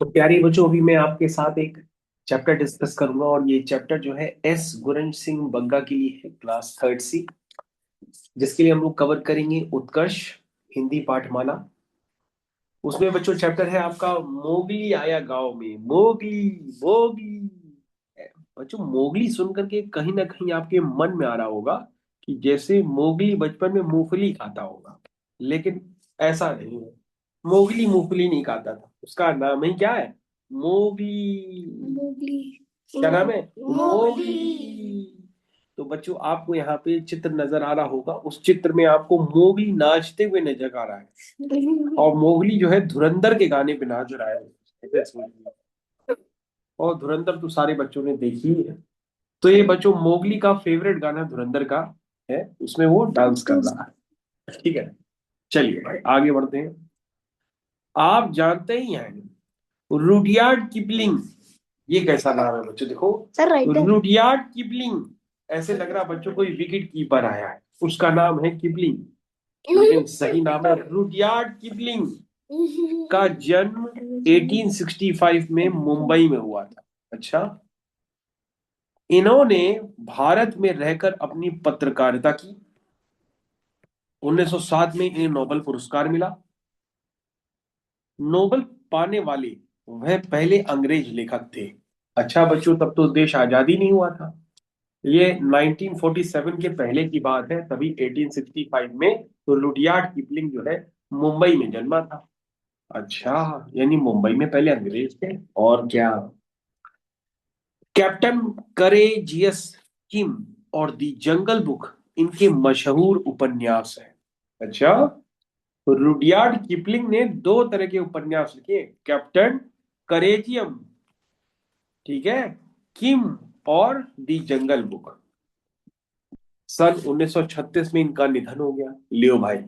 तो प्यारे बच्चों, अभी मैं आपके साथ एक चैप्टर डिस्कस करूंगा और ये चैप्टर जो है एस गुरन सिंह बग्गा के लिए है, क्लास थर्ड सी, जिसके लिए हम लोग कवर करेंगे उत्कर्ष हिंदी पाठमाला। उसमें बच्चों चैप्टर है आपका मोगली आया गांव में। Mowgli Mowgli. बच्चों, मोगली सुन करके कहीं ना कहीं आपके मन में आ रहा होगा कि जैसे मोगली बचपन में मूंगफली खाता होगा, लेकिन ऐसा नहीं है। मोगली मूंगफली नहीं खाता था, उसका नाम ही क्या है? मोगली। मोगली। क्या नाम है? मोगली। मोगली। तो बच्चों, आपको यहाँ पे चित्र नजर आ रहा होगा, उस चित्र में आपको मोगली नाचते हुए नजर आ रहा है और मोगली जो है धुरंधर के गाने पे नाच रहा है। और धुरंधर तो सारे बच्चों ने देखी ही है। तो ये बच्चों मोगली का फेवरेट गाना धुरंधर का है, उसमें वो डांस कर रहा है। ठीक है, चलिए भाई आगे बढ़ते हैं। आप जानते ही हैं रुडयार्ड किपलिंग। ये कैसा नाम है बच्चों, देखो। Sir writer. Rudyard Kipling. ऐसे लग रहा बच्चों कोई विकेट कीपर आया है, उसका नाम है किपलिंग, लेकिन सही नाम है रुडयार्ड किपलिंग। का जन्म 1865 में मुंबई में हुआ था। अच्छा। इन्होंने भारत में रहकर अपनी पत्रकारिता की। 1907 में इन्हें नोबेल पुरस्कार मिला। नोबेल पाने वाले वह पहले अंग्रेज लेखक थे। अच्छा बच्चों, तब तो देश आजादी नहीं हुआ था। ये 1947 के पहले की बात है, तभी 1865 में तो रुडयार्ड किपलिंग जो है मुंबई में जन्मा था। अच्छा, यानी मुंबई में पहले अंग्रेज थे और क्या। कैप्टन करेजियस किम और दी जंगल बुक इनके मशहूर उपन्यास हैं। अच्छा, तो रुडयार्ड किपलिंग ने दो तरह के उपन्यास लिखे, कैप्टन करेजियम, ठीक है, किम और दी जंगल बुक। सन 1936 में इनका निधन हो गया। लियो भाई,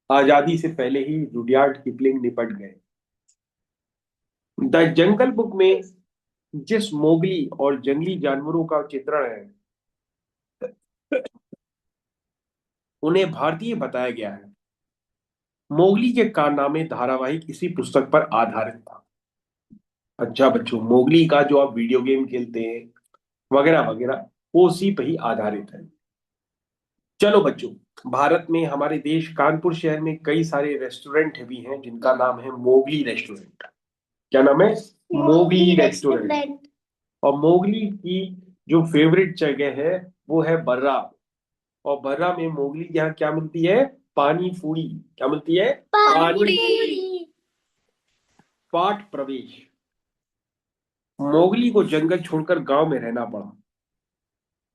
आजादी से पहले ही रुडयार्ड किपलिंग निपट गए। द जंगल बुक में जिस मोगली और जंगली जानवरों का चित्रण है, उन्हें भारतीय बताया गया है। मोगली के कारनामे धारावाहिक इसी पुस्तक पर आधारित था। अच्छा बच्चों, मोगली का जो आप वीडियो गेम खेलते हैं वगैरह वगैरह, वो उसी पर ही आधारित है। चलो बच्चों, भारत में हमारे देश कानपुर शहर में कई सारे रेस्टोरेंट भी हैं जिनका नाम है मोगली रेस्टोरेंट। क्या नाम है? Mowgli restaurant. और मोगली की जो फेवरेट जगह है वो है बर्रा। और बर्रा में मोगली के यहाँ क्या मिलती है? पानी पूरी। क्या मिलती है? पानी पानीपुरी। पूरी। पाठ प्रवेश। मोगली को जंगल छोड़कर गांव में रहना पड़ा।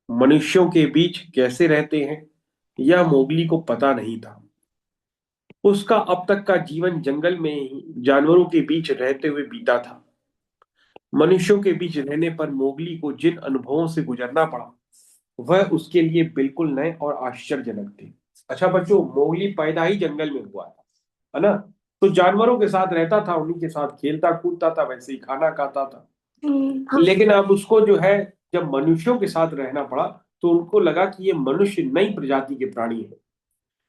मनुष्यों के बीच कैसे रहते हैं यह मोगली को पता नहीं था। उसका अब तक का जीवन जंगल में ही जानवरों के बीच रहते हुए बीता था। मनुष्यों के बीच रहने पर मोगली को जिन अनुभवों से गुजरना पड़ा वह उसके लिए बिल्कुल नए और आश्चर्यजनक थे। अच्छा बच्चों, मोगली पैदा ही जंगल में हुआ था, है ना? तो जानवरों के साथ रहता था, उन्हीं के साथ खेलता कूदता था, वैसे ही खाना खाता था। लेकिन अब उसको जो है, जब मनुष्यों के साथ रहना पड़ा तो उनको लगा कि ये मनुष्य नई प्रजाति के प्राणी है,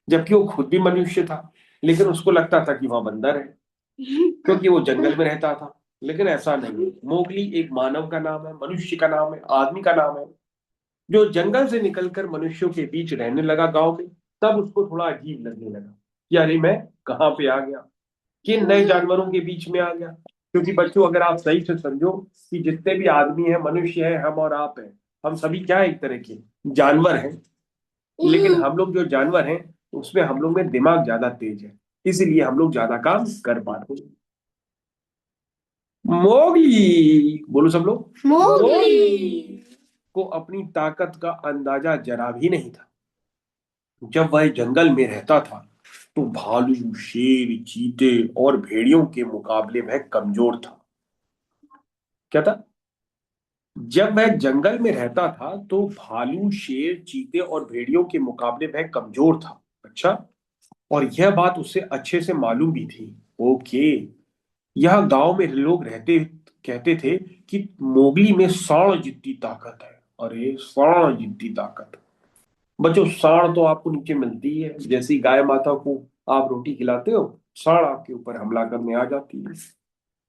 जबकि वो खुद भी मनुष्य था। लेकिन उसको लगता था कि वह बंदर है, क्योंकि वो जंगल में रहता था। लेकिन ऐसा नहीं है, मोगली एक मानव का नाम है, मनुष्य का नाम है, आदमी का नाम है, जो जंगल से निकलकर मनुष्यों के बीच रहने लगा गांव में। तब उसको थोड़ा अजीब लगने लगा कि अरे मैं कहाँ पे आ गया, किन नए जानवरों के बीच में आ गया। क्योंकि बच्चों, अगर आप सही से समझो कि जितने भी आदमी हैं, मनुष्य हैं, हम और आप हैं, हम सभी क्या है, एक तरह के जानवर हैं। लेकिन हम लोग जो जानवर हैं, उसमें हम लोग में दिमाग ज्यादा तेज है, इसीलिए हम लोग ज्यादा काम कर पाते हैं। मोगली बोलो सब लोग। मोगली। मोगली को अपनी ताकत का अंदाजा जरा भी नहीं था। जब वह जंगल में रहता था तो भालू, शेर, चीते और भेड़ियों के मुकाबले वह कमजोर था। क्या था? जब वह जंगल में रहता था तो भालू, शेर, चीते और भेड़ियों के मुकाबले वह कमजोर था। अच्छा, और यह बात उसे अच्छे से मालूम भी थी। ओके। यह गांव में लोग रहते कहते थे कि मोगली में सांड जितनी ताकत है। अरे सांड जितनी ताकत। बच्चों, सांड तो आपको नीचे मिलती ही है, जैसी गाय माता को आप रोटी खिलाते हो, सांड आपके ऊपर हमला करने आ जाती है।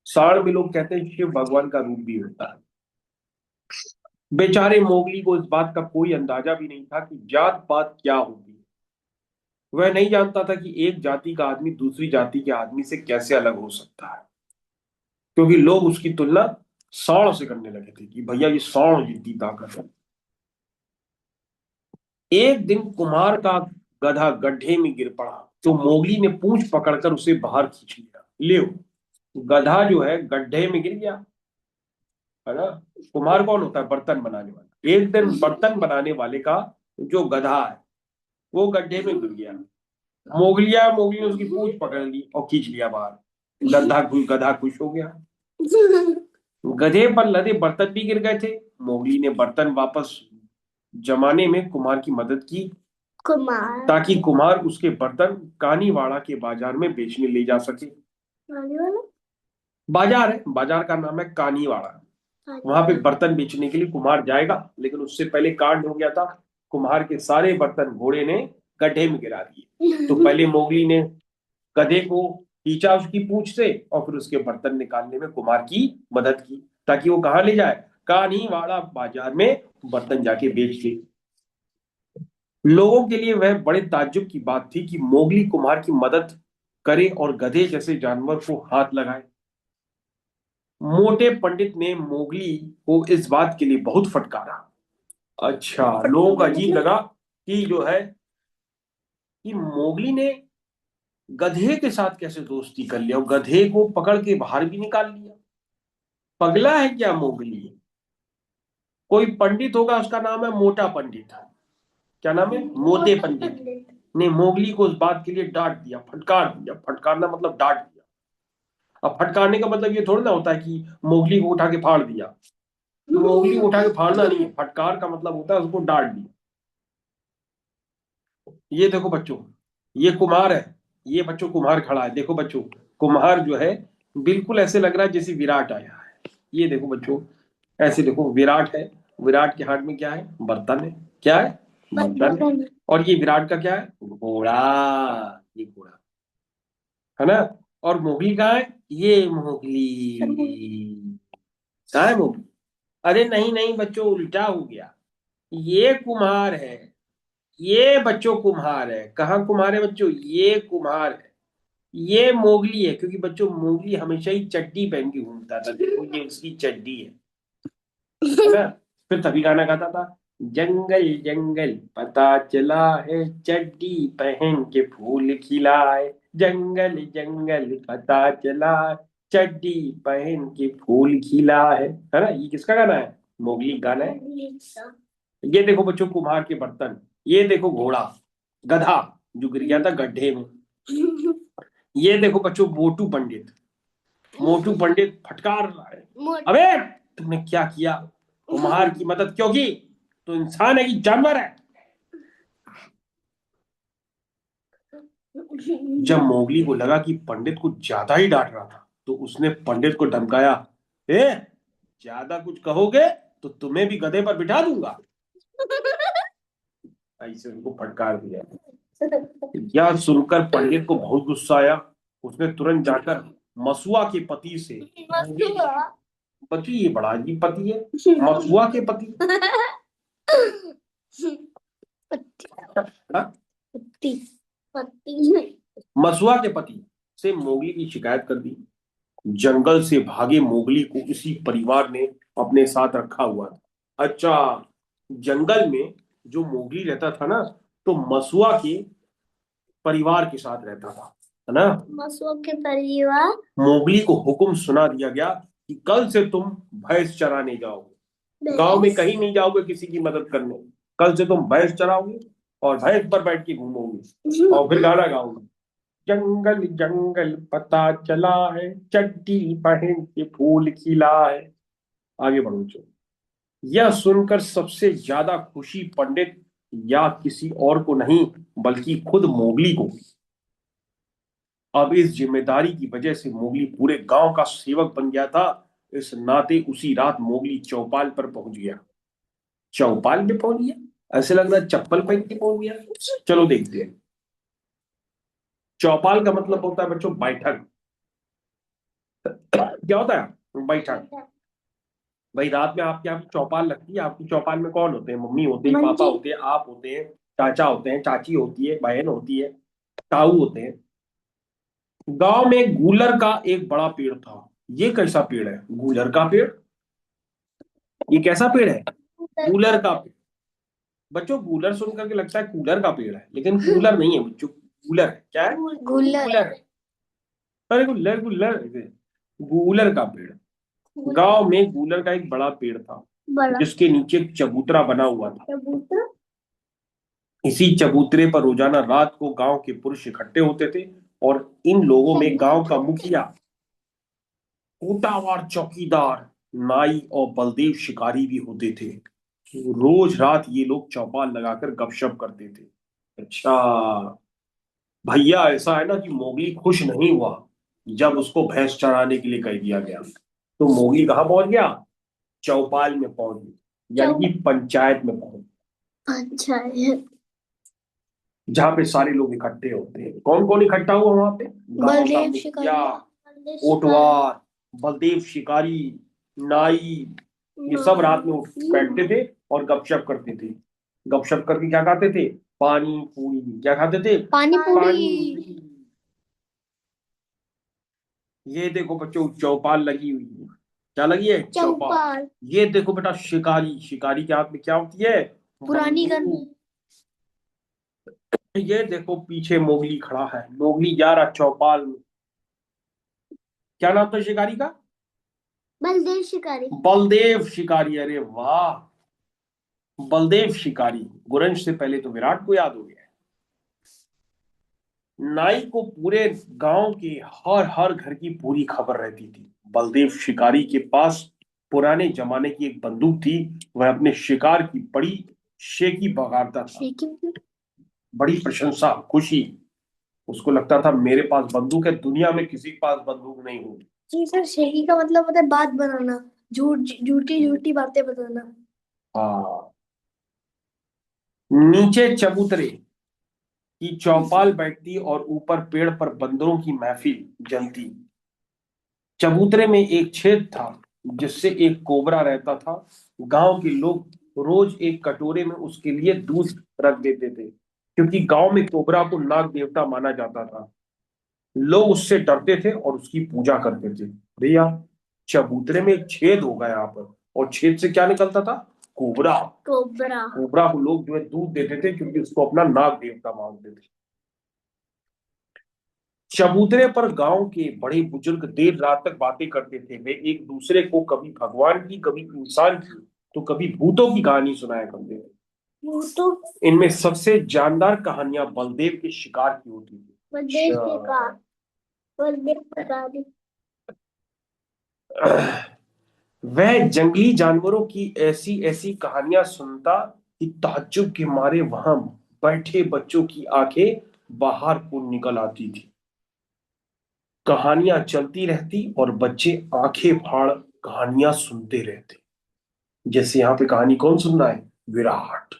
साड़ में लोग कहते हैं शिव भगवान का रूप भी होता है। बेचारे मोगली को इस बात का कोई अंदाजा भी नहीं था कि जात पात क्या होती है। वह नहीं जानता था कि एक जाति का आदमी दूसरी जाति के आदमी से कैसे अलग हो सकता है, क्योंकि लोग उसकी तुलना सांड से करने लगे थे कि भैया ये सांड जितनी ताकत है। एक दिन कुम्हार का गधा गड्ढे में गिर पड़ा, तो मोगली ने पूंछ पकड़कर उसे बाहर खींच लिया। ले, गधा जो है गड्ढे में गिर गया, है ना। कुम्हार कौन होता है? बर्तन बनाने वाला। एक दिन बर्तन बनाने वाले का जो गधा है वो गड्ढे में गिर गया। मोगली ने उसकी पूंछ पकड़ ली और खींच लिया बाहर। गधा खुश हो गया। गधे पर लदे बर्तन भी गिर गए थे। मोगली ने बर्तन वापस जमाने में कुम्हार की मदद की, कुमार ताकि कुम्हार उसके बर्तन कानीवाड़ा के बाजार में बेचने ले जा सके। बाजार है, बाजार का नाम है कानीवाड़ा। वहां पे बर्तन बेचने के लिए कुम्हार जाएगा, लेकिन उससे पहले कांड हो गया था। कुम्हार के सारे बर्तन घोड़े ने गड्ढे में गिरा दिए। तो पहले मोगली ने गधे को खींचा उसकी पूंछ से, और फिर उसके बर्तन निकालने में कुम्हार की मदद की, ताकि वो कहाँ ले जाए? कानीवाड़ा बाजार में बर्तन जाके बेच ले। लोगों के लिए वह बड़े ताज्जुब की बात थी कि मोगली कुम्हार की मदद करे और गधे जैसे जानवर को हाथ लगाए। मोटे पंडित ने मोगली को इस बात के लिए बहुत फटकारा। अच्छा, लोगों को अजीब लगा कि जो है कि मोगली ने गधे के साथ कैसे दोस्ती कर लिया और गधे को पकड़ के बाहर भी निकाल लिया। पगला है क्या मोगली? कोई पंडित होगा, उसका नाम है मोटा पंडित। क्या नाम है? मोटे पंडित ने मोगली को उस बात के लिए डांट दिया, फटकार दिया। फटकारना मतलब डांट दिया। अब फटकारने का मतलब ये थोड़ा ना होता है कि मोगली को उठा के फाड़ दिया। मोगली को उठा के फाड़ना नहीं है, फटकार का मतलब होता है उसको डांट दिया। ये देखो बच्चों, ये कुम्हार है। ये बच्चों कुम्हार खड़ा है, देखो बच्चों। कुम्हार जो है बिल्कुल ऐसे लग रहा है जैसे विराट आया है। ये देखो बच्चों, ऐसे देखो, विराट है। विराट के हाथ में क्या है? बर्तन है। क्या है? बर्तन है। और ये विराट का क्या है? घोड़ा। ये घोड़ा है ना। और मोगली कहाँ है? ये मोगली कहाँ है? मोगली? अरे नहीं नहीं बच्चों, उल्टा हो गया। ये कुम्हार है। ये बच्चों कुम्हार है। कहाँ कुम्हार है बच्चों? ये कुम्हार है। ये मोगली है, क्योंकि बच्चों मोगली हमेशा ही चड्डी पहन के घूमता था। देखो ये उसकी चड्डी है ना। फिर तभी गाना गाता था, जंगल जंगल पता चला है, चड्डी पहन के फूल खिला है। जंगल जंगल पता चला है, चड्डी पहन के फूल खिला है ना। ये किसका गाना है? मोगली गाना है। ये देखो बच्चों कुम्हार के बर्तन। ये देखो घोड़ा, गधा जो गिर गया था गड्ढे में। ये देखो बच्चों मोटू पंडित। मोटू पंडित फटकार रहा है, अबे तुमने क्या किया? कुम्हार की मदद क्यों की? तो इंसान है कि जानवर है? जब मोगली को लगा कि पंडित को ज्यादा ही डांट रहा था, तो उसने पंडित को धमकाया, ए ज्यादा कुछ कहोगे तो तुम्हें भी गधे पर बिठा दूंगा। ऐसे उनको फटकार दिया। यह सुनकर पंडित को बहुत गुस्सा आया। उसने तुरंत जाकर मसुआ के पति से, पति, ये बड़ा अजीब पति है, मसुआ के पति। हाँ? मसुआ के पति से मोगली की शिकायत कर दी। जंगल से भागे मोगली को इसी परिवार ने अपने साथ रखा हुआ था। अच्छा, जंगल में जो मोगली रहता था ना, तो मसुआ के परिवार के साथ रहता था, है ना। मसुआ के परिवार। मोगली को हुक्म सुना दिया गया कि कल से तुम भैंस चराने जाओगे। गांव में कहीं नहीं जाओगे किसी की मदद करने। कल से तुम भैंस चराओगे और भैंस पर बैठ के घूमोगे और फिर गाना गाओगे, जंगल जंगल पता चला है, चड्डी पहन के फूल खिला है। आगे बढ़ो बच्चों। यह सुनकर सबसे ज्यादा खुशी पंडित या किसी और को नहीं, बल्कि खुद मोगली को। अब इस जिम्मेदारी की वजह से मोगली पूरे गांव का सेवक बन गया था। इस नाते उसी रात मोगली चौपाल पर पहुंच गया। चौपाल पे पहुंच गया, ऐसे लग रहा है चप्पल पहन के पहुंच गया। चलो देखते हैं। चौपाल का मतलब होता है बच्चों बैठक। क्या होता है भाई? भाई रात में आपके यहाँ चौपाल लगती है, आपकी चौपाल में कौन होते हैं? मम्मी होते हैं, पापा होते हैं, आप होते हैं, चाचा होते हैं, चाची होती है, बहन होती है, ताऊ होते हैं। गांव में गूलर का एक बड़ा पेड़ था। ये कैसा पेड़ है? गूलर का पेड़। ये कैसा पेड़ है? गूलर का पेड़। बच्चों गूलर सुन करके लगता है कूलर का पेड़ है, लेकिन कूलर नहीं है बच्चों, गूलर है। क्या है? गूलर है। अरे गूलर गूलर, गूलर का पेड़। गांव में गूलर का एक बड़ा पेड़ था, जिसके नीचे एक चबूतरा बना हुआ था। इसी चबूतरे पर रोजाना रात को गांव के पुरुष इकट्ठे होते थे, और इन लोगों में गांव का मुखिया, कोटावार चौकीदार, नाई और बलदेव शिकारी भी होते थे। रोज रात ये लोग चौपाल लगाकर गपशप करते थे। अच्छा भैया, ऐसा है ना कि मोगली खुश नहीं हुआ जब उसको भैंस चराने के लिए कह दिया गया। तो मोगली कहाँ पहुंच गया? चौपाल में पहुंच गया, यानी कि पंचायत में पहुंच गया। पंचायत, जहाँ पे सारे लोग इकट्ठे होते हैं। कौन कौन इकट्ठा हुआ वहां पे? बलदेव शिकारी, कोटवार, बलदेव शिकारी, नाई, ये सब रात में उठ बैठते थे और गपशप करते थे। गपशप करके क्या खाते थे? पानी पूरी। क्या खाते थे? पानी पूरी। ये देखो बच्चों, चौपाल लगी हुई है। क्या लगी है? चौपाल। ये देखो बेटा, शिकारी, शिकारी के हाथ में क्या होती है? पुरानी गन। ये देखो पीछे मोगली खड़ा है, मोगली जा रहा चौपाल में। क्या नाम था शिकारी का? बलदेव शिकारी। बलदेव शिकारी, अरे वाह, बलदेव शिकारी। गुरंश से पहले तो विराट को याद हो गया। नाई को पूरे गांव के हर हर घर की पूरी खबर रहती थी। बलदेव शिकारी के पास पुराने जमाने की एक बंदूक थी। वह अपने शिकार की बड़ी शेखी बघारता था। बड़ी प्रशंसा, खुशी। उसको लगता था मेरे पास बंदूक है, दुनिया में किसी के पास बंदूक नहीं होगी। जी सर, शेखी का मतलब होता है बात बनाना, झूठी झूठी बातें बताना। हाँ। नीचे चबूतरे की चौपाल बैठती और ऊपर पेड़ पर बंदरों की महफिल जमती। चबूतरे में एक छेद था, जिससे एक कोबरा रहता था। गांव के लोग रोज एक कटोरे में उसके लिए दूध रख देते थे, क्योंकि गांव में कोबरा को नाग देवता माना जाता था। लोग उससे डरते थे और उसकी पूजा करते थे। भैया, चबूतरे में एक छेद होगा यहाँ पर, और छेद से क्या निकलता था? कोबरा। कोबरा, कोबरा को लोग जो है दूध देते थे, क्योंकि उसको अपना नाग देवता मानते थे। चबूतरे पर गांव के बड़े बुजुर्ग देर रात तक बातें करते थे। वे एक दूसरे को कभी भगवान की, कभी इंसान की, तो कभी भूतों की कहानी सुनाया करते थे। भूतों, इनमें सबसे जानदार कहानियां बलदेव के शिकार की होती थी। बलदेव शिकार, बलदेव शिकार। वह जंगली जानवरों की ऐसी ऐसी कहानियां सुनता कि ताज्जुब के मारे वहां बैठे बच्चों की आंखें बाहर को निकल आती थी। कहानियां चलती रहती और बच्चे आंखें फाड़ कहानियां सुनते रहते। जैसे यहाँ पे कहानी कौन सुन रहा है? विराट।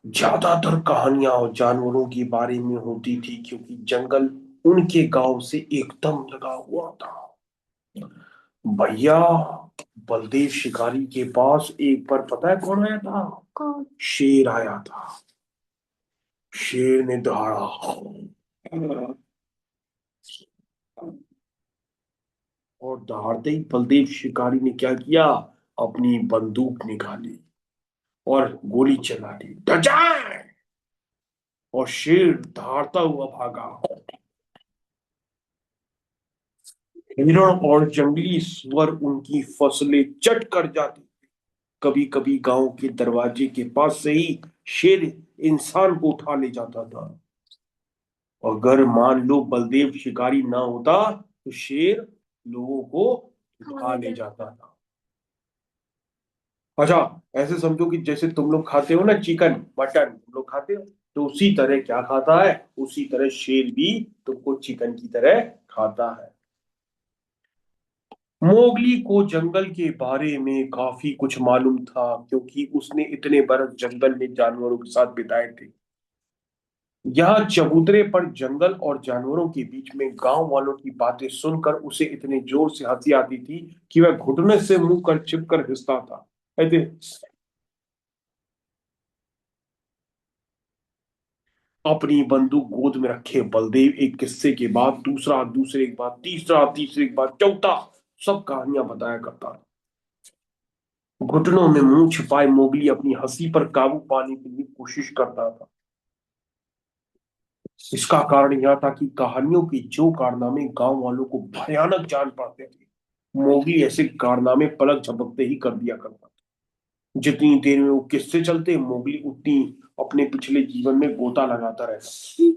ज्यादातर कहानियां और जानवरों के बारे में होती थी, क्योंकि जंगल उनके गांव से एकदम लगा हुआ था। भैया, बलदेव शिकारी के पास एक बार पता है कौन आया था? कौन? शेर आया था। शेर ने दहाड़ा, और दहाड़ते ही बलदेव शिकारी ने क्या किया? अपनी बंदूक निकाली और गोली चला दी, डजाए! और शेर दहाड़ता हुआ भागा। हिरण और जंगली सुअर उनकी फसलें चट कर जाती। कभी कभी गांव के दरवाजे के पास से ही शेर इंसान को उठा ले जाता था। अगर मान लो बलदेव शिकारी ना होता, तो शेर लोगों को उठा ले जाता था। अच्छा, ऐसे समझो कि जैसे तुम लोग खाते हो ना चिकन मटन, तुम लोग खाते हो, तो उसी तरह क्या खाता है? उसी तरह शेर भी तुमको चिकन की तरह खाता है। मोगली को जंगल के बारे में काफी कुछ मालूम था, क्योंकि उसने इतने बरस जंगल में जानवरों के साथ बिताए थे। यहाँ चबूतरे पर जंगल और जानवरों के बीच में गांव वालों की बातें सुनकर उसे इतने जोर से हंसी आती थी कि वह घुटने से मुंह कर छिप कर हंसता था। ऐसे अपनी बंदूक गोद में रखे बलदेव एक किस्से के बाद दूसरा, दूसरे के बाद तीसरा, तीसरे के बाद चौथा सब कहानियां बताया करता था। घुटनों में मुंह छिपाए मोगली अपनी हंसी पर काबू पाने के लिए कोशिश करता था। इसका कारण यह था कि कहानियों के जो कारनामे गांव वालों को भयानक जान पड़ते थे, मोगली ऐसे कारनामे पलक झपकते ही कर दिया करता था। जितनी देर में वो किस्से चलते, मोगली उतनी अपने पिछले जीवन में गोता लगाता रहता।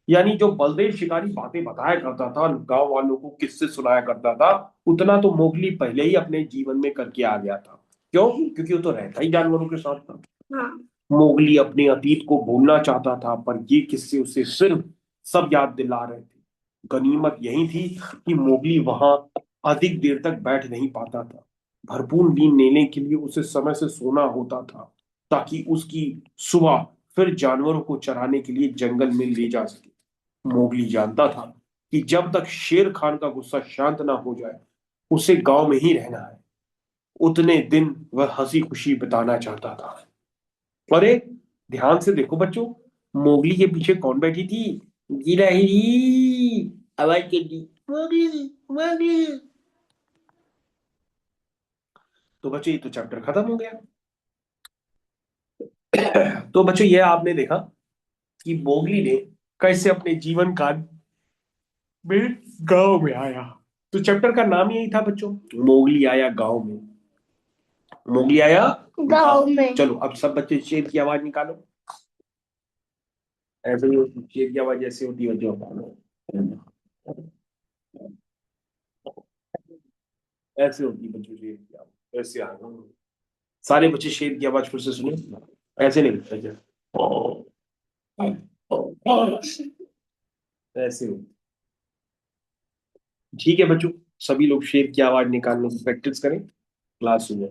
यानी जो बलदेव शिकारी बातें बताया करता था, गांव वालों को किस्से सुनाया करता था, उतना तो मोगली पहले ही अपने जीवन में करके आ गया था। क्यों? क्योंकि वो तो रहता ही जानवरों के साथ था। हाँ। मोगली अपने अतीत को भूलना चाहता था, पर ये किस्से उसे सिर्फ सब याद दिला रहे थे। गनीमत यही थी कि मोगली वहां अधिक देर तक बैठ नहीं पाता था। भरपूर नींद लेने के लिए उसे समय से सोना होता था, ताकि उसकी सुबह फिर जानवरों को चराने के लिए जंगल में ले जा सके। मोगली जानता था कि जब तक शेर खान का गुस्सा शांत ना हो जाए, उसे गांव में ही रहना है। उतने दिन वह हंसी खुशी बिताना चाहता था। अरे, ध्यान से देखो बच्चों, मोगली के पीछे कौन बैठी थी? गिरहिरी आवाज के दी, मोगली, मोगली। तो बच्चों, ये तो चैप्टर खत्म हो गया। तो बच्चों, ये आपने देखा कि मोगली ने कैसे अपने जीवन काल में गांव में आया। तो चैप्टर का नाम यही था बच्चों, मोगली आया गांव में। मोगली आया गांव में। चलो, अब सब बच्चे शेर की आवाज निकालो। ऐसे ही शेर की आवाज ऐसे होती है बच्चों, ऐसे होती है बच्चों शेर की आवाज, ऐसे आ। सारे बच्चे शेर की आवाज फिर से सुने। ऐसे नहीं, ऐसे ऐसे होती। ठीक है बच्चों, सभी लोग शेर की आवाज निकालने की प्रैक्टिस करें। क्लास में